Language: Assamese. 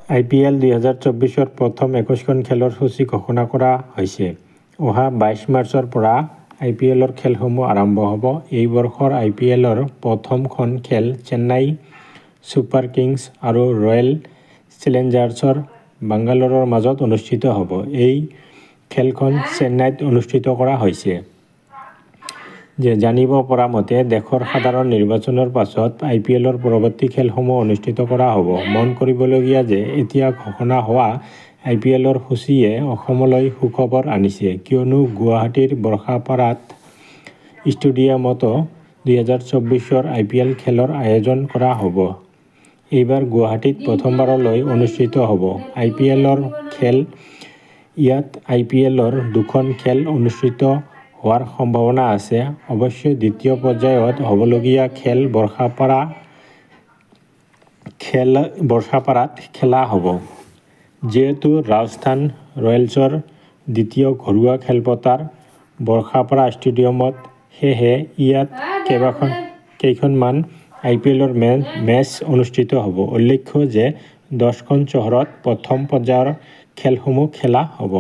IPL 2024-ৰ প্ৰথম 21খন খেলৰ সূচী ঘোষণা কৰা হৈছে। অহা 22 মাৰ্চৰ পৰা IPL-ৰ খেলসমূহ আৰম্ভ হ'ব। এই বৰ্ষৰ IPL-ৰ প্ৰথমখন খেল চেন্নাই ছুপাৰ কিংছ আৰু ৰয়েল চেলেঞ্জাৰ্ছ বাংগালোৰৰ মাজত অনুষ্ঠিত হ'ব। এই খেলখন চেন্নাইত অনুষ্ঠিত কৰা হৈছে। জানিব পৰা মতে, দেশৰ সাধাৰণ নিৰ্বাচনৰ পাছত IPL-ৰ পৰৱৰ্তী খেলসমূহ অনুষ্ঠিত কৰা হ'ব। মন কৰিবলগীয়া যে এতিয়া ঘোষণা হোৱা IPL-ৰ সূচীয়ে অসমলৈ সুখবৰ আনিছে, কিয়নো গুৱাহাটীৰ বৰ্ষাপাৰাত ষ্টেডিয়ামতো 2024ৰ IPL খেলৰ আয়োজন কৰা হ'ব। এইবাৰ গুৱাহাটীত প্ৰথমবাৰলৈ অনুষ্ঠিত হ'ব IPL-ৰ খেল। ইয়াত IPL-ৰ দুখন খেল অনুষ্ঠিত হোৱাৰ সম্ভাৱনা আছে। অৱশ্যে দ্বিতীয় পৰ্যায়ত হ'বলগীয়া খেল বৰ্ষাপাৰাত খেলা হ'ব। যিহেতু ৰাজস্থান ৰয়েলছৰ দ্বিতীয় ঘৰুৱা খেলপথাৰ বৰ্ষাপাৰা ষ্টেডিয়ামত, সেয়েহে ইয়াত কেইখনমান IPL-ৰ মেচ অনুষ্ঠিত হ'ব। উল্লেখ্য যে 10খন চহৰত প্ৰথম পৰ্যায়ৰ খেলসমূহ খেলা হ'ব।